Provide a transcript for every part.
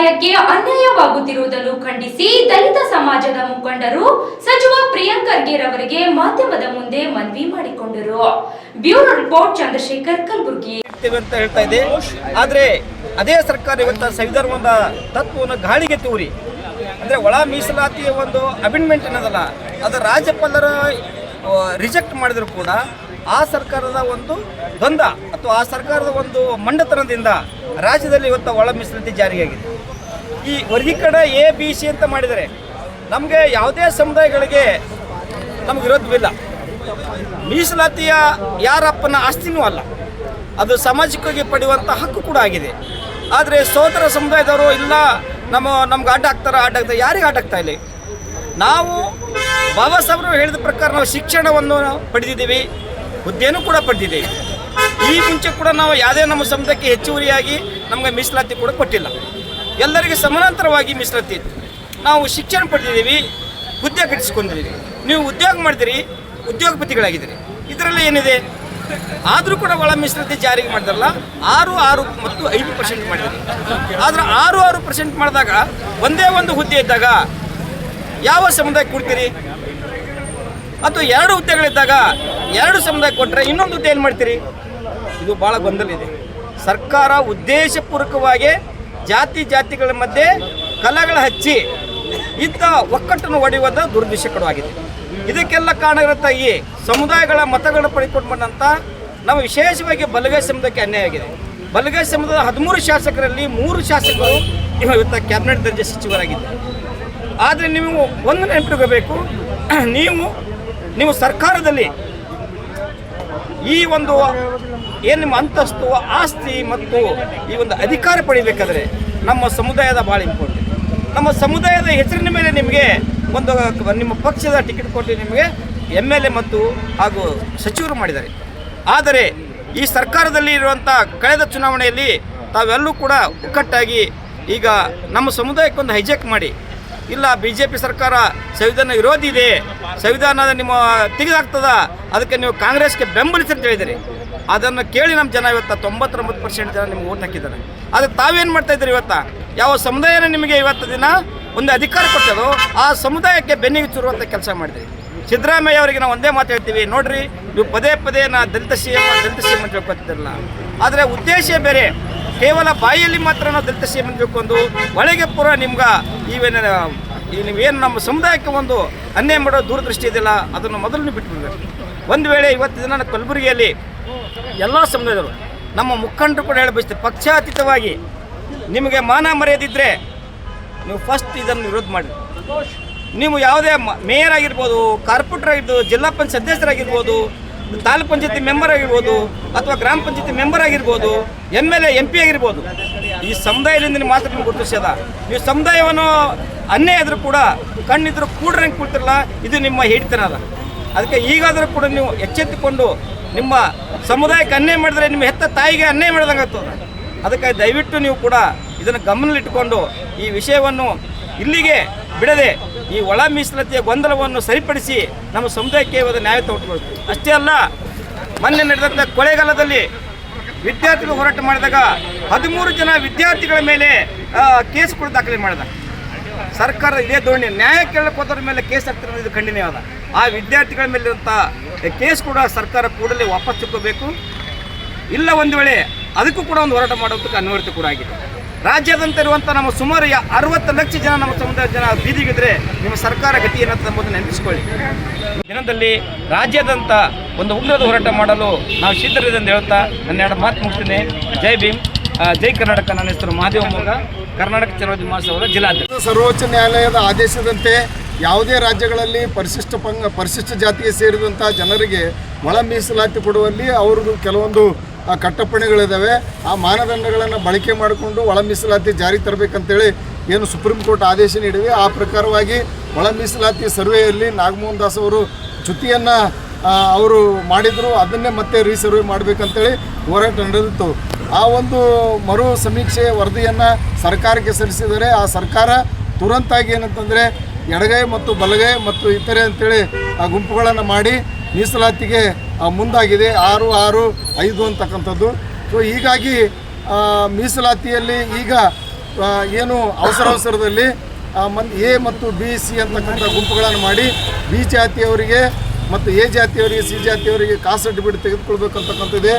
ಸಮುದಾಯಕ್ಕೆ ಅನ್ಯಾಯವಾಗುತ್ತಿರುವುದನ್ನು ಖಂಡಿಸಿ ದಲಿತ ಸಮಾಜದ ಮುಖಂಡರು ಸಚಿವ ಪ್ರಿಯಾಂಕ್ ಖರ್ಗೆ ರವರಿಗೆ ಮಾಧ್ಯಮದ ಮುಂದೆ ಮನವಿ ಮಾಡಿಕೊಂಡರು. ಬ್ಯೂರೋ ರಿಪೋರ್ಟ್ ಚಂದ್ರಶೇಖರ್ ಕಲಬುರ್ಗಿ ಅಂತ ಹೇಳ್ತಾ ಇದೆ. ಆದರೆ ಅದೇ ಸರ್ಕಾರ ಇವತ್ತು ಸಂವಿಧಾನದ ತತ್ವವನ್ನು ಗಾಳಿಗೆ ತೂರಿ ಅಂದರೆ ಒಳ ಮೀಸಲಾತಿಯ ಒಂದು ಅಮೆಂಡ್ಮೆಂಟ್ ಅನ್ನೋದಲ್ಲ, ಅದು ರಾಜ್ಯಪಾಲರ ರಿಜೆಕ್ಟ್ ಮಾಡಿದ್ರು ಕೂಡ ಆ ಸರ್ಕಾರದ ಒಂದು ದ್ವಂದ್ವ ಅಥವಾ ಆ ಸರ್ಕಾರದ ಒಂದು ಮಂಡತನದಿಂದ ರಾಜ್ಯದಲ್ಲಿ ಇವತ್ತು ಒಳ ಮೀಸಲಾತಿ ಜಾರಿಯಾಗಿದೆ. ಈ ವರ್ಗೀಕರಣ ABC ಅಂತ ಮಾಡಿದರೆ ನಮಗೆ ಯಾವುದೇ ಸಮುದಾಯಗಳಿಗೆ ನಮಗೆ ವಿರೋಧವಿಲ್ಲ. ಮೀಸಲಾತಿಯ ಯಾರಪ್ಪನ ಆಸ್ತಿನೂ ಅಲ್ಲ, ಅದು ಸಾಮಾಜಿಕವಾಗಿ ಪಡೆಯುವಂಥ ಹಕ್ಕು ಕೂಡ ಆಗಿದೆ. ಆದರೆ ಸೋದರ ಸಮುದಾಯದವರು ಇಲ್ಲ ನಮ್ಗೆ ಅಡ್ಡ ಆಗ್ತಾರೆ ಯಾರಿಗೆ ಅಡ್ಡ ಆಗ್ತಾ ಇಲ್ಲ. ನಾವು ಬಾಬಾ ಸಾಹೇಬರು ಹೇಳಿದ ಪ್ರಕಾರ ನಾವು ಶಿಕ್ಷಣವನ್ನು ಪಡೆದಿದ್ದೀವಿ, ಹುದ್ದೆನೂ ಕೂಡ ಪಡೆದಿದ್ದೀವಿ. ಈ ಮುಂಚೆ ಕೂಡ ನಾವು ಯಾವುದೇ ನಮ್ಮ ಸಮುದಾಯಕ್ಕೆ ಹೆಚ್ಚುವರಿಯಾಗಿ ನಮಗೆ ಮೀಸಲಾತಿ ಕೂಡ ಕೊಟ್ಟಿಲ್ಲ. ಎಲ್ಲರಿಗೆ ಸಮಾನಾಂತರವಾಗಿ ಮೀಸಲಾತಿ ಇತ್ತು. ನಾವು ಶಿಕ್ಷಣ ಪಡೆದಿದ್ದೀವಿ, ಹುದ್ದೆ ಕಟ್ಟಿಸ್ಕೊಂಡಿದ್ದೀವಿ. ನೀವು ಉದ್ಯೋಗ ಮಾಡಿದಿರಿ, ಉದ್ಯೋಗಪತಿಗಳಾಗಿದ್ದೀರಿ. ಇದರಲ್ಲಿ ಏನಿದೆ? ಆದರೂ ಕೂಡ ಒಳ ಮೀಸಲಾತಿ ಜಾರಿಗೆ ಮಾಡಿದ್ರಲ್ಲ, 6 ಮತ್ತು 5% ಮಾಡಿದ್ರಿ. ಆದರೆ 6% ಮಾಡಿದಾಗ ಒಂದೇ ಒಂದು ಹುದ್ದೆ ಇದ್ದಾಗ ಯಾವ ಸಮುದಾಯಕ್ಕೆ ಕೊಡ್ತೀರಿ? ಅಥವಾ 2 ಹುದ್ದೆಗಳಿದ್ದಾಗ 2 ಸಮುದಾಯಕ್ಕೆ ಕೊಟ್ಟರೆ ಇನ್ನೊಂದು ಹುದ್ದೆ ಏನು ಮಾಡ್ತೀರಿ? ಇದು ಭಾಳ ಗೊಂದಲ ಇದೆ. ಸರ್ಕಾರ ಉದ್ದೇಶಪೂರ್ವಕವಾಗಿ ಜಾತಿಗಳ ಮಧ್ಯೆ ಕಲಗಳ ಹಚ್ಚಿ ಇಂಥ ಒಕ್ಕಟ್ಟನ್ನು ಒಡೆಯುವುದು ದುರದೃಷ್ಟಕರವಾಗಿದೆ. ಇದಕ್ಕೆಲ್ಲ ಕಾರಣಗಳತ್ತ ಈ ಸಮುದಾಯಗಳ ಮತಗಳನ್ನು ಪಡೆದುಕೊಂಡು ಬಂದಂಥ ನಾವು ವಿಶೇಷವಾಗಿ ಬಲಗೈ ಸಮುದಾಯಕ್ಕೆ ಅನ್ಯಾಯ ಆಗಿದೆ. ಬಲಗೈ ಸಮುದಾಯದ 13 ಶಾಸಕರಲ್ಲಿ 3 ಶಾಸಕರು ಇವತ್ತು ಕ್ಯಾಬಿನೆಟ್ ದರ್ಜೆ ಸಚಿವರಾಗಿದ್ದಾರೆ. ಆದರೆ ನೀವು ಒಂದು ನೆನಪಿಟ್ಕೋಬೇಕು, ನೀವು ಸರ್ಕಾರದಲ್ಲಿ ಈ ಒಂದು ಏನು ನಿಮ್ಮ ಅಂತಸ್ತು, ಆಸ್ತಿ ಮತ್ತು ಈ ಒಂದು ಅಧಿಕಾರ ಪಡಿಬೇಕಾದ್ರೆ ನಮ್ಮ ಸಮುದಾಯದ ಭಾಳ ಇಂಪಾರ್ಟೆಂಟ್. ನಮ್ಮ ಸಮುದಾಯದ ಹೆಸರಿನ ಮೇಲೆ ನಿಮಗೆ ಒಂದು ನಿಮ್ಮ ಪಕ್ಷದ ಟಿಕೆಟ್ ಕೊಟ್ಟು ನಿಮಗೆ MLA ಮತ್ತು ಹಾಗೂ ಸಚಿವರು ಮಾಡಿದ್ದಾರೆ. ಆದರೆ ಈ ಸರ್ಕಾರದಲ್ಲಿ ಇರುವಂಥ ಕಳೆದ ಚುನಾವಣೆಯಲ್ಲಿ ತಾವೆಲ್ಲೂ ಕೂಡ ಒಕ್ಕಟ್ಟಾಗಿ ಈಗ ನಮ್ಮ ಸಮುದಾಯಕ್ಕೊಂದು ಹೈಜಾಕ್ ಮಾಡಿ, ಇಲ್ಲ BJP ಸರ್ಕಾರ ಸಂವಿಧಾನ ವಿರೋಧಿ ಇದೆ, ಸಂವಿಧಾನದ ನಿಮ್ಮ ತೆಗೆದಾಗ್ತದ, ಅದಕ್ಕೆ ನೀವು ಕಾಂಗ್ರೆಸ್ಗೆ ಬೆಂಬಲಿಸಿ ಅಂತ ಹೇಳಿದಿರಿ. ಅದನ್ನು ಕೇಳಿ ನಮ್ಮ ಜನ ಇವತ್ತು 99% ಜನ ನಿಮ್ಗೆ ಓಟ್ ಹಾಕಿದ್ದಾರೆ. ಆದರೆ ತಾವೇನು ಮಾಡ್ತಾಯಿದ್ದೀರಿ? ಇವತ್ತು ಯಾವ ಸಮುದಾಯನ ನಿಮಗೆ ಇವತ್ತು ದಿನ ಒಂದು ಅಧಿಕಾರ ಕೊಟ್ಟದು, ಆ ಸಮುದಾಯಕ್ಕೆ ಬೆನ್ನಿಗೆ ಚುರುವಂಥ ಕೆಲಸ ಮಾಡಿದ್ರಿ. ಸಿದ್ದರಾಮಯ್ಯ ಅವರಿಗೆ ನಾವು ಒಂದೇ ಮಾತು ಹೇಳ್ತೀವಿ, ನೋಡಿರಿ ನೀವು ಪದೇ ದಲಿತ CM ಅಂತ ಹೇಳ್ಕೊತಿದ್ದಿರಲ್ಲ. ಆದರೆ ಉದ್ದೇಶ ಬೇರೆ. ಕೇವಲ ಬಾಯಿಯಲ್ಲಿ ಮಾತ್ರ ನಾವು ದಲಿತ CM ಅಂದ್ಕೊಂಡು ಒಳಗೆ ಪೂರ ನಿಮ್ಗೆ ನೀವೇನು ನಮ್ಮ ಸಮುದಾಯಕ್ಕೆ ಒಂದು ಅನ್ಯಾಯ ಮಾಡೋ ದೂರದೃಷ್ಟಿ ಇದೆಯಲ್ಲ, ಅದನ್ನು ಮೊದಲು ಬಿಟ್ಬಿಡ್ಬೇಕು. ಒಂದು ವೇಳೆ ಇವತ್ತು ದಿನ ಕಲಬುರಗಿಯಲ್ಲಿ ಎಲ್ಲ ಸಮುದಾಯದವರು ನಮ್ಮ ಮುಖಂಡರು ಕೂಡ ಹೇಳಿ ಬಯಸ್ತೀವಿ, ಪಕ್ಷಾತೀತವಾಗಿ ನಿಮಗೆ ಮಾನ ಮರ್ಯಾದಿದ್ದರೆ ನೀವು ಫಸ್ಟ್ ಇದನ್ನು ವಿರೋಧ ಮಾಡಿ. ನೀವು ಯಾವುದೇ ಮೇಯರ್ ಆಗಿರ್ಬೋದು, ಕಾರ್ಪೊರೇಟರ್ ಆಗಿರ್ಬೋದು, ಜಿಲ್ಲಾ ಪಂಚಾಯತ್ ಸದಸ್ಯರಾಗಿರ್ಬೋದು, ತಾಲೂಕು ಪಂಚಾಯತಿ ಮೆಂಬರ್ ಆಗಿರ್ಬೋದು, ಅಥವಾ ಗ್ರಾಮ ಪಂಚಾಯತಿ ಮೆಂಬರ್ ಆಗಿರ್ಬೋದು, MLA MP ಆಗಿರ್ಬೋದು, ಈ ಸಮುದಾಯದಿಂದ ನೀವು ಮಾತ್ರ ನಿಮ್ಗೆ ಗುರುತಿಸ್ಯದ. ನೀವು ಸಮುದಾಯವನ್ನು ಅನ್ಯಾಯ ಆದರೂ ಕೂಡ ಕಣ್ಣಿದ್ರು ಕೂಡ್ರಂಗೆ ಕೂಡ್ತಿರಲ್ಲ, ಇದು ನಿಮ್ಮ ಹಿಡಿತನ ಅದ. ಅದಕ್ಕೆ ಈಗಾದರೂ ಕೂಡ ನೀವು ಎಚ್ಚೆತ್ತುಕೊಂಡು ನಿಮ್ಮ ಸಮುದಾಯಕ್ಕೆ ಅನ್ಯಾಯ ಮಾಡಿದ್ರೆ ನಿಮ್ಮ ಹೆತ್ತ ತಾಯಿಗೆ ಅನ್ಯಾಯ ಮಾಡಿದಂಗೆ ಆಗ್ತದೆ. ಅದಕ್ಕೆ ದಯವಿಟ್ಟು ನೀವು ಕೂಡ ಇದನ್ನು ಗಮನದಲ್ಲಿಟ್ಟುಕೊಂಡು ಈ ವಿಷಯವನ್ನು ಇಲ್ಲಿಗೆ ಬಿಡದೆ ಈ ಒಳ ಮೀಸಲಾತಿಯ ಗೊಂದಲವನ್ನು ಸರಿಪಡಿಸಿ ನಮ್ಮ ಸಮುದಾಯಕ್ಕೆ ಇವತ್ತು ನ್ಯಾಯ ತಗೊಳ್ಬೇಕು. ಅಷ್ಟೇ ಅಲ್ಲ, ಮೊನ್ನೆ ನಡೆದಂಥ ಕೊಳೆಗಾಲದಲ್ಲಿ ವಿದ್ಯಾರ್ಥಿಗಳು ಹೋರಾಟ ಮಾಡಿದಾಗ 13 ಜನ ವಿದ್ಯಾರ್ಥಿಗಳ ಮೇಲೆ ಕೇಸ್ ಕೂಡ ದಾಖಲೆ ಮಾಡಿದ ಸರ್ಕಾರ. ಇದೇ ಧೋರಣೆ, ನ್ಯಾಯ ಕೇಳಕ್ಕೆ ಹೋದ್ರ ಮೇಲೆ ಕೇಸ್ ಆಗ್ತಿರೋದು ಇದು ಖಂಡನೀಯವಾದ. ಆ ವಿದ್ಯಾರ್ಥಿಗಳ ಮೇಲಿರುವಂಥ ಕೇಸ್ ಕೂಡ ಸರ್ಕಾರ ಕೂಡಲೇ ವಾಪಸ್ ತಗೋಬೇಕು. ಇಲ್ಲ ಒಂದು ವೇಳೆ ಅದಕ್ಕೂ ಕೂಡ ಒಂದು ಹೋರಾಟ ಮಾಡೋದಕ್ಕೆ ಅನಿವಾರ್ಯತೆ ಕೂಡ ಆಗಿದೆ. ರಾಜ್ಯಾದ್ಯಂತ ಇರುವಂಥ ನಮ್ಮ ಸುಮಾರು 60 ಲಕ್ಷ ಜನ ನಮ್ಮ ಸಮುದಾಯದ ಜನ ಬೀದಿಗಿದ್ರೆ ನಿಮ್ಮ ಸರ್ಕಾರ ಗತಿ ಏನಂತ ಎಂಬುದನ್ನು ನೆನಪಿಸ್ಕೊಳ್ಳಿ. ದಿನದಲ್ಲಿ ರಾಜ್ಯಾದ್ಯಂತ ಒಂದು ಉಗ್ರದ ಹೋರಾಟ ಮಾಡಲು ನಾವು ಸಿದ್ಧರಿದೆ ಅಂತ ಹೇಳ್ತಾ ನನ್ನ 2 ಮಾತು ಮುಗಿಸ್ತೇನೆ. ಜೈ ಭೀಮ್, ಜೈ ಕರ್ನಾಟಕ. ನನ್ನ ಹೆಸರು ಮಹಾದೇವ ಮೊಗ, ಕರ್ನಾಟಕ ಚಲೋದಿ ಮಹಾಸಭಾದ ಜಿಲ್ಲಾಧ್ಯಕ್ಷ. ಸರ್ವೋಚ್ಚ ನ್ಯಾಯಾಲಯದ ಆದೇಶದಂತೆ ಯಾವುದೇ ರಾಜ್ಯಗಳಲ್ಲಿ ಪರಿಶಿಷ್ಟ ಜಾತಿಗೆ ಸೇರಿದಂಥ ಜನರಿಗೆ ಒಳ ಮೀಸಲಾತಿ ಕೊಡುವಲ್ಲಿ ಅವ್ರದ್ದು ಕೆಲವೊಂದು ಕಟ್ಟಪ್ಪಣೆಗಳಿದ್ದಾವೆ. ಆ ಮಾನದಂಡಗಳನ್ನು ಬಳಕೆ ಮಾಡಿಕೊಂಡು ಒಳ ಮೀಸಲಾತಿ ಜಾರಿ ತರಬೇಕಂತೇಳಿ ಏನು ಸುಪ್ರೀಂ ಕೋರ್ಟ್ ಆದೇಶ ನೀಡಿವೆ. ಆ ಪ್ರಕಾರವಾಗಿ ಒಳ ಮೀಸಲಾತಿ ಸರ್ವೆಯಲ್ಲಿ ನಾಗಮೋಹನ್ ದಾಸ್ ಅವರು ಚ್ಯುತಿಯನ್ನು ಅವರು ಮಾಡಿದರು. ಅದನ್ನೇ ಮತ್ತೆ ರೀಸರ್ವೆ ಮಾಡಬೇಕಂತೇಳಿ ಹೋರಾಟ ನಡೆದಿತ್ತು. ಆ ಒಂದು ಮರು ಸಮೀಕ್ಷೆ ವರದಿಯನ್ನು ಸರ್ಕಾರಕ್ಕೆ ಸಲ್ಲಿಸಿದರೆ ಆ ಸರ್ಕಾರ ತುರಂತಾಗಿ ಏನಂತಂದರೆ ಎಡಗೈ ಮತ್ತು ಬಲಗೈ ಮತ್ತು ಇತರೆ ಅಂತೇಳಿ ಆ ಗುಂಪುಗಳನ್ನು ಮಾಡಿ ಮೀಸಲಾತಿಗೆ ಮುಂದಾಗಿದೆ. 6, 6, 5 ಅಂತಕ್ಕಂಥದ್ದು. ಸೊ ಹೀಗಾಗಿ ಮೀಸಲಾತಿಯಲ್ಲಿ ಈಗ ಏನು ಅವಸರದಲ್ಲಿ ಎ ಮತ್ತು ಬಿ ಸಿ ಅಂತಕ್ಕಂಥ ಗುಂಪುಗಳನ್ನು ಮಾಡಿ ಬಿ ಜಾತಿಯವರಿಗೆ ಮತ್ತು ಎ ಜಾತಿಯವರಿಗೆ ಸಿ ಜಾತಿಯವರಿಗೆ ಕಾಸ್ಟ್ ಸರ್ಟಿಫಿಕೇಟ್ ತೆಗೆದುಕೊಳ್ಬೇಕಂತಕ್ಕಂಥದ್ದೇ.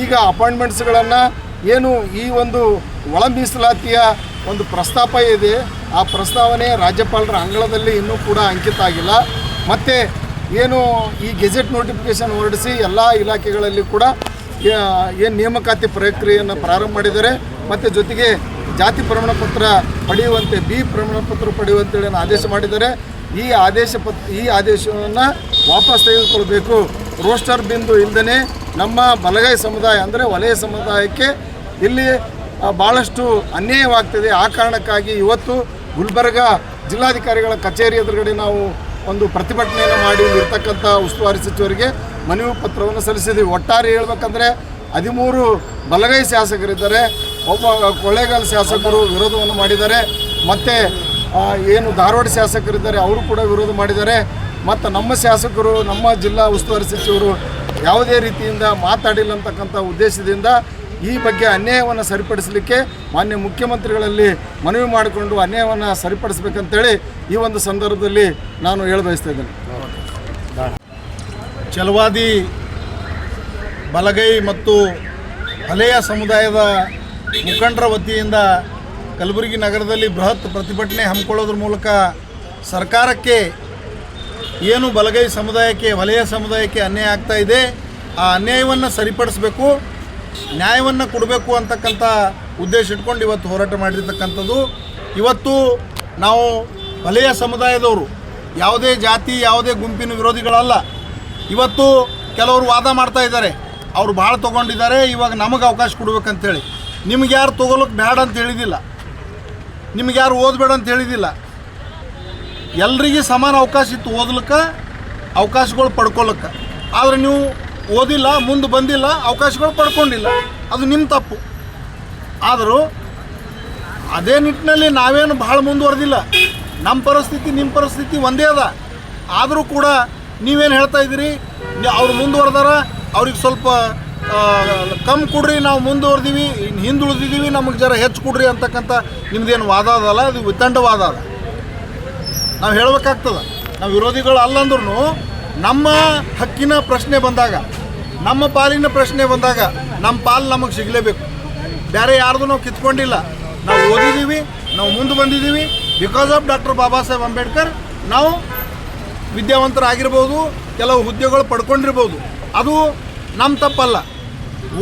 ಈಗ ಅಪಾಯಿಂಟ್ಮೆಂಟ್ಸ್ಗಳನ್ನು ಏನು ಈ ಒಂದು ಒಳ ಮೀಸಲಾತಿಯ ಒಂದು ಪ್ರಸ್ತಾಪ ಇದೆ, ಆ ಪ್ರಸ್ತಾವನೆ ರಾಜ್ಯಪಾಲರ ಅಂಗಳದಲ್ಲಿ ಇನ್ನೂ ಕೂಡ ಅಂಕಿತ ಆಗಿಲ್ಲ. ಮತ್ತು ಏನು ಈ ಗೆಜೆಟ್ ನೋಟಿಫಿಕೇಷನ್ ಹೊರಡಿಸಿ ಎಲ್ಲ ಇಲಾಖೆಗಳಲ್ಲಿ ಕೂಡ ಏನು ನೇಮಕಾತಿ ಪ್ರಕ್ರಿಯೆಯನ್ನು ಪ್ರಾರಂಭ ಮಾಡಿದ್ದಾರೆ. ಮತ್ತು ಜೊತೆಗೆ ಜಾತಿ ಪ್ರಮಾಣಪತ್ರ ಪಡೆಯುವಂತೆ ಬಿ ಪ್ರಮಾಣಪತ್ರ ಪಡೆಯುವಂತೇಳಿ ಆದೇಶ ಮಾಡಿದ್ದಾರೆ. ಈ ಆದೇಶವನ್ನು ವಾಪಸ್ ತೆಗೆದುಕೊಳ್ಬೇಕು. ರೋಸ್ಟರ್ ಬಿಂದು ಇಲ್ಲದೇ ನಮ್ಮ ಬಲಗೈ ಸಮುದಾಯ ಅಂದರೆ ವಲಯ ಸಮುದಾಯಕ್ಕೆ ಇಲ್ಲಿ ಭಾಳಷ್ಟು ಅನ್ಯಾಯವಾಗ್ತದೆ. ಆ ಕಾರಣಕ್ಕಾಗಿ ಇವತ್ತು ಗುಲ್ಬರ್ಗ ಜಿಲ್ಲಾಧಿಕಾರಿಗಳ ಕಚೇರಿ ಎದುರುಗಡೆ ನಾವು ಒಂದು ಪ್ರತಿಭಟನೆಯನ್ನು ಮಾಡಿ ಇರ್ತಕ್ಕಂಥ ಉಸ್ತುವಾರಿ ಸಚಿವರಿಗೆ ಮನವಿ ಪತ್ರವನ್ನು ಸಲ್ಲಿಸಿದ್ದೀವಿ. ಒಟ್ಟಾರೆ ಹೇಳ್ಬೇಕಂದ್ರೆ 13 ಬಲಗೈ ಶಾಸಕರಿದ್ದಾರೆ, ಒಬ್ಬ ಕೊಳ್ಳೇಗಾಲ ಶಾಸಕರು ವಿರೋಧವನ್ನು ಮಾಡಿದ್ದಾರೆ, ಮತ್ತು ಏನು ಧಾರವಾಡ ಶಾಸಕರಿದ್ದಾರೆ ಅವರು ಕೂಡ ವಿರೋಧ ಮಾಡಿದ್ದಾರೆ. ಮತ್ತು ನಮ್ಮ ಶಾಸಕರು, ನಮ್ಮ ಜಿಲ್ಲಾ ಉಸ್ತುವಾರಿ ಸಚಿವರು ಯಾವುದೇ ರೀತಿಯಿಂದ ಮಾತಾಡಿಲ್ಲ ಅಂತಕ್ಕಂಥ ಉದ್ದೇಶದಿಂದ ಈ ಬಗ್ಗೆ ಅನ್ಯಾಯವನ್ನು ಸರಿಪಡಿಸಲಿಕ್ಕೆ ಮಾನ್ಯ ಮುಖ್ಯಮಂತ್ರಿಗಳಲ್ಲಿ ಮನವಿ ಮಾಡಿಕೊಂಡು ಅನ್ಯಾಯವನ್ನು ಸರಿಪಡಿಸಬೇಕಂತೇಳಿ ಈ ಒಂದು ಸಂದರ್ಭದಲ್ಲಿ ನಾನು ಹೇಳಬಯಸ್ತಾ ಇದ್ದೇನೆ. ಛಲವಾದಿ ಬಲಗೈ ಮತ್ತು ಹಳೆಯ ಸಮುದಾಯದ ಮುಖಂಡರ ವತಿಯಿಂದ ಕಲಬುರಗಿ ನಗರದಲ್ಲಿ ಬೃಹತ್ ಪ್ರತಿಭಟನೆ ಹಮ್ಮಿಕೊಳ್ಳೋದ್ರ ಮೂಲಕ ಸರ್ಕಾರಕ್ಕೆ ಏನು ಬಲಗೈ ಸಮುದಾಯಕ್ಕೆ ವಲಯ ಸಮುದಾಯಕ್ಕೆ ಅನ್ಯಾಯ ಆಗ್ತಾ ಇದೆ, ಆ ಅನ್ಯಾಯವನ್ನು ಸರಿಪಡಿಸಬೇಕು, ನ್ಯಾಯವನ್ನು ಕೊಡಬೇಕು ಅಂತಕ್ಕಂಥ ಉದ್ದೇಶ ಇಟ್ಕೊಂಡು ಇವತ್ತು ಹೋರಾಟ ಮಾಡಿರ್ತಕ್ಕಂಥದ್ದು. ಇವತ್ತು ನಾವು ವಲಯ ಸಮುದಾಯದವರು ಯಾವುದೇ ಜಾತಿ ಯಾವುದೇ ಗುಂಪಿನ ವಿರೋಧಿಗಳಲ್ಲ. ಇವತ್ತು ಕೆಲವರು ವಾದ ಮಾಡ್ತಾ ಇದ್ದಾರೆ, ಅವರು ಭಾಳ ತೊಗೊಂಡಿದ್ದಾರೆ, ಇವಾಗ ನಮಗೆ ಅವಕಾಶ ಕೊಡ್ಬೇಕಂತೇಳಿ. ನಿಮ್ಗೆ ಯಾರು ತೊಗೊಳಕ್ಕೆ ಬೇಡ ಅಂತ ಹೇಳಿದಿಲ್ಲ, ನಿಮ್ಗೆ ಯಾರು ಓದಬೇಡ ಅಂತ ಹೇಳಿದಿಲ್ಲ. ಎಲ್ರಿಗೆ ಸಮಾನ ಅವಕಾಶ ಇತ್ತು ಓದ್ಲಿಕ್ಕೆ, ಅವಕಾಶಗಳು ಪಡ್ಕೊಳ್ಳೋಕ್ಕೆ. ಆದರೆ ನೀವು ಓದಿಲ್ಲ, ಮುಂದೆ ಬಂದಿಲ್ಲ, ಅವಕಾಶಗಳು ಪಡ್ಕೊಂಡಿಲ್ಲ, ಅದು ನಿಮ್ಮ ತಪ್ಪು. ಆದರೂ ಅದೇ ನಿಟ್ಟಿನಲ್ಲಿ ನಾವೇನು ಭಾಳ ಮುಂದುವರೆದಿಲ್ಲ. ನಮ್ಮ ಪರಿಸ್ಥಿತಿ ನಿಮ್ಮ ಪರಿಸ್ಥಿತಿ ಒಂದೇ ಅದ. ಆದರೂ ಕೂಡ ನೀವೇನು ಹೇಳ್ತಾ ಇದ್ದೀರಿ, ಅವ್ರು ಮುಂದುವರೆದಾರ, ಅವ್ರಿಗೆ ಸ್ವಲ್ಪ ಕಮ್ಮಿ ಕೊಡ್ರಿ, ನಾವು ಮುಂದುವರೆದೀವಿ, ಹಿಂದುಳಿದಿದ್ದೀವಿ, ನಮಗೆ ಜರ ಹೆಚ್ಚು ಕೊಡ್ರಿ ಅಂತಕ್ಕಂಥ ನಿಮ್ದೇನು ವಾದ ಅದಲ್ಲ, ಅದು ವಿತಂಡವಾದ ಅದ. ನಾವು ಹೇಳಬೇಕಾಗ್ತದೆ, ನಾವು ವಿರೋಧಿಗಳು ಅಲ್ಲಂದ್ರೂ ನಮ್ಮ ಹಕ್ಕಿನ ಪ್ರಶ್ನೆ ಬಂದಾಗ, ನಮ್ಮ ಪಾಲಿನ ಪ್ರಶ್ನೆ ಬಂದಾಗ ನಮ್ಮ ಪಾಲು ನಮಗೆ ಸಿಗಲೇಬೇಕು. ಬೇರೆ ಯಾರ್ದು ನಾವು ಕಿತ್ಕೊಂಡಿಲ್ಲ. ನಾವು ಓದಿದ್ದೀವಿ, ನಾವು ಮುಂದೆ ಬಂದಿದ್ದೀವಿ. Because of doctor Baba Saheb Ambedkar ನಾವು ವಿದ್ಯಾವಂತರಾಗಿರ್ಬೋದು, ಕೆಲವು ಹುದ್ದೆಗಳು ಪಡ್ಕೊಂಡಿರ್ಬೋದು. ಅದು ನಮ್ಮ ತಪ್ಪಲ್ಲ.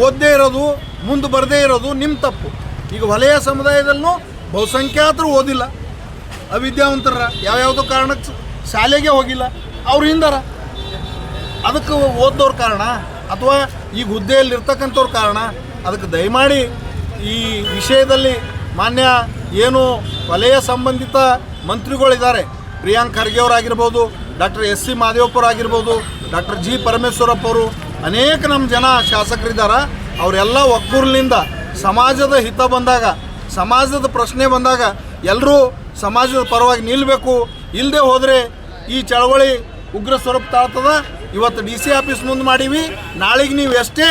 ಓದದೇ ಇರೋದು, ಮುಂದೆ ಬರದೇ ಇರೋದು ನಿಮ್ಮ ತಪ್ಪು. ಈಗ ವಲಯ ಸಮುದಾಯದಲ್ಲೂ ಬಹುಸಂಖ್ಯಾತರು ಓದಿಲ್ಲ, ಅವಿದ್ಯಾವಂತರ, ಯಾವ್ಯಾವುದೋ ಕಾರಣಕ್ಕೆ ಶಾಲೆಗೆ ಹೋಗಿಲ್ಲ, ಅವ್ರು ಹಿಂದಾರ. ಅದಕ್ಕೆ ಓದ್ದವ್ರ ಕಾರಣ ಅಥವಾ ಈಗ ಹುದ್ದೆಯಲ್ಲಿ ಇರ್ತಕ್ಕಂಥವ್ರ ಕಾರಣ. ಅದಕ್ಕೆ ದಯಮಾಡಿ ಈ ವಿಷಯದಲ್ಲಿ ಮಾನ್ಯ ಏನು ವಲಯ ಸಂಬಂಧಿತ ಮಂತ್ರಿಗಳಿದ್ದಾರೆ, ಪ್ರಿಯಾಂಕ್ ಖರ್ಗೆ ಅವರಾಗಿರ್ಬೋದು, ಡಾಕ್ಟರ್ SC ಮಾದೇವಪ್ಪರು ಆಗಿರ್ಬೋದು, ಡಾಕ್ಟರ್ G ಪರಮೇಶ್ವರಪ್ಪ ಅವರು, ಅನೇಕ ನಮ್ಮ ಜನ ಶಾಸಕರಿದ್ದಾರೆ. ಅವರೆಲ್ಲ ಒಕ್ಕೂರಿನಿಂದ ಸಮಾಜದ ಹಿತ ಬಂದಾಗ, ಸಮಾಜದ ಪ್ರಶ್ನೆ ಬಂದಾಗ ಎಲ್ಲರೂ ಸಮಾಜದ ಪರವಾಗಿ ನಿಲ್ಲಬೇಕು. ಇಲ್ಲದೆ ಹೋದರೆ ಈ ಚಳವಳಿ ಉಗ್ರ ಸ್ವರೂಪ ತಾಳ್ತದ. ಇವತ್ತು DC ಆಫೀಸ್ ಮುಂದೆ ಮಾಡೀವಿ, ನಾಳೆಗೆ ನೀವು ಎಷ್ಟೇ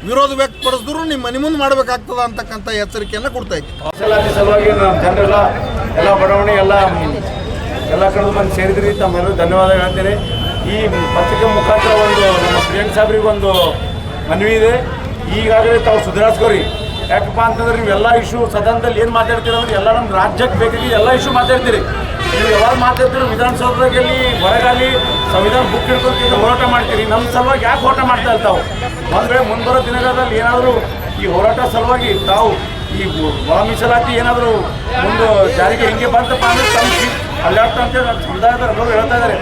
ವಿರೋಧ ವ್ಯಕ್ತಪಡಿಸಿದ್ರು ನಿಮ್ಮ ಮನೆ ಮುಂದೆ ಮಾಡಬೇಕಾಗ್ತದ ಅಂತಕ್ಕಂಥ ಎಚ್ಚರಿಕೆಯನ್ನು ಕೊಡ್ತಾ ಇದ್ದೀವಿ. ಮೀಸಲಾತಿ ಸಲುವಾಗಿ ನಮ್ಮ ಜನರೆಲ್ಲ ಎಲ್ಲ ಬಡಾವಣೆ ಎಲ್ಲ ಕಡೆ ಬಂದು ಸೇರಿದ್ರಿ, ತಮ್ಮೆಲ್ಲರೂ ಧನ್ಯವಾದ ಹೇಳ್ತೇನೆ. ಈ ಪತ್ರಿಕೆ ಮುಖಾಂತರ ಒಂದು ನಮ್ಮ ಪ್ರಿಯಾಂಕ್ ಸಾಹೇಬ್ರಿಗೆ ಒಂದು ಮನವಿ ಇದೆ. ಈಗಾಗಲೇ ತಾವು ಸುಧಾರಿಸ್ಕೋರಿ. ಯಾಕಪ್ಪ ಅಂತಂದ್ರೆ ನೀವೆಲ್ಲ ಇಶ್ಯೂ ಸದನದಲ್ಲಿ ಏನು ಮಾತಾಡ್ತೀರಿ ಅಂದ್ರೆ ಎಲ್ಲ ನಮ್ಮ ರಾಜ್ಯಕ್ಕೆ ಬೇಕಾಗಿ ಎಲ್ಲ ಇಶ್ಯೂ ಮಾತಾಡ್ತೀರಿ. ನೀವು ಯಾವಾಗ ಮಾತಾಡ್ತೀರಿ ವಿಧಾನಸೌಧದಲ್ಲಿ ಹೊರಗಾಲಿ ಸಂವಿಧಾನ ಬುಕ್ ಹಿಡ್ಕೊಂಡು ಹೋರಾಟ ಮಾಡ್ತೀರಿ. ನಮ್ಮ ಸಲುವಾಗಿ ಯಾಕೆ ಹೋರಾಟ ಮಾಡ್ತಾ ಇರ್ತಾವೆ? ಒಂದು ವೇಳೆ ಮುಂಬರೋ ದಿನಗಳಲ್ಲಿ ಏನಾದರೂ ಈ ಹೋರಾಟ ಸಲುವಾಗಿ ತಾವು ಈ ಒಳ ಮೀಸಲಾತಿ ಏನಾದರೂ ಮುಂದೆ ಜಾರಿಗೆ ಹಿಂಗೆ ಬಂತಪ್ಪ ಅಂದರೆ ತಮ್ಮ ಅಲ್ಲಾಡ್ತಾ ಅಂತೇಳಿ ಸಮುದಾಯದವರು ಹೇಳ್ತಾ ಇದ್ದಾರೆ.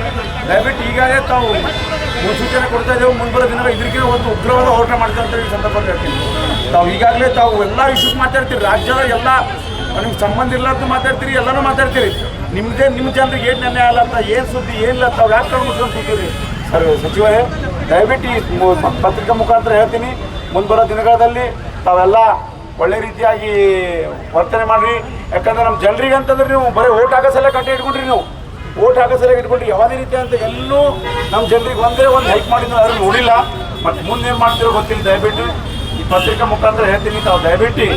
ದಯವಿಟ್ಟು ಈಗಾಗಲೇ ತಾವು ಮುನ್ಸೂಚನೆ ಕೊಡ್ತಾ ಇದ್ದೇವೆ, ಮುಂಬರೋ ದಿನ ಇದಕ್ಕಿಂತ ಒಂದು ಉಗ್ರವಾದ ಹೋರಾಟ ಮಾಡ್ತಾ ಅಂತ ಈ ಸಂದರ್ಭದಲ್ಲಿ ಹೇಳ್ತೀನಿ. ತಾವು ಈಗಾಗಲೇ ತಾವು ಎಲ್ಲ ಇಶ್ಯೂಸ್ ಮಾತಾಡ್ತೀರಿ, ರಾಜ್ಯದ ಎಲ್ಲ ನಿಮ್ಗೆ ಸಂಬಂಧ ಇಲ್ಲ ಅಂತ ಮಾತಾಡ್ತೀರಿ, ಎಲ್ಲನೂ ಮಾತಾಡ್ತೀರಿ. ನಿಮ್ಮ ಜನರಿಗೆ ಏನು ನ್ಯಾಯ ಅಲ್ಲ ಅಂತ, ಏನು ಸುದ್ದಿ ಏನಿಲ್ಲ ತಾವು ಯಾಕೆ ಕಡೆ ಮುಚ್ಕೊಂಡು ಕೂತೀರಿ? ಸರ್ ಸಚಿವರೇ, ದಯವಿಟ್ಟು ಈ ಪತ್ರಿಕಾ ಮುಖಾಂತರ ಹೇಳ್ತೀನಿ, ಮುಂಬರೋ ದಿನಗಳಲ್ಲಿ ತಾವೆಲ್ಲ ಒಳ್ಳೆ ರೀತಿಯಾಗಿ ವರ್ತನೆ ಮಾಡಿರಿ. ಯಾಕಂದ್ರೆ ನಮ್ಮ ಜನರಿಗೆ ಅಂತಂದ್ರೆ ನೀವು ಬರೀ ಓಟ್ ಹಾಕೋಸಲ್ಲ ಕಟ್ಟೆ ಇಟ್ಕೊಂಡ್ರಿ, ನೀವು ಓಟ್ ಹಾಕೋಸಲ್ಲ ಇಟ್ಕೊಂಡ್ರಿ. ಯಾವುದೇ ರೀತಿ ಅಂತ ಎಲ್ಲೂ ನಮ್ಮ ಜನರಿಗೆ ಒಂದೇ ಒಂದು ಹೆಲ್ಪ್ ಮಾಡಿದ್ರು ಅದನ್ನು ನೋಡಿಲ್ಲ. ಮತ್ತು ಮುಂದೆ ಏನು ಮಾಡ್ತಿರೋ ಗೊತ್ತಿಲ್ಲ. ದಯವಿಟ್ಟು ಈ ಪತ್ರಿಕಾ ಮುಖಾಂತರ ಹೇಳ್ತೀನಿ, ತಾವು ದಯವಿಟ್ಟು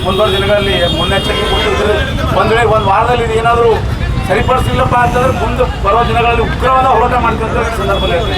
ಮುಂದುವರೆದ ದಿನಗಳಲ್ಲಿ ಮುನ್ನೆಚ್ಚರಿಕೆ ಕೊಟ್ಟಿದ್ರು. ಒಂದು ವೇಳೆ ಒಂದು ವಾರದಲ್ಲಿ ಇದು ಏನಾದರೂ ಸರಿಪಡಿಸಲಿಲ್ಲಪ್ಪ ಅಂತಂದ್ರೆ ಮುಂದೆ ಬರೋ ದಿನಗಳಲ್ಲಿ ಉಗ್ರವಾದ ಹೋರಾಟ ಮಾಡ್ತಿರ್ತಾರೆ ಸಂದರ್ಭದಲ್ಲಿ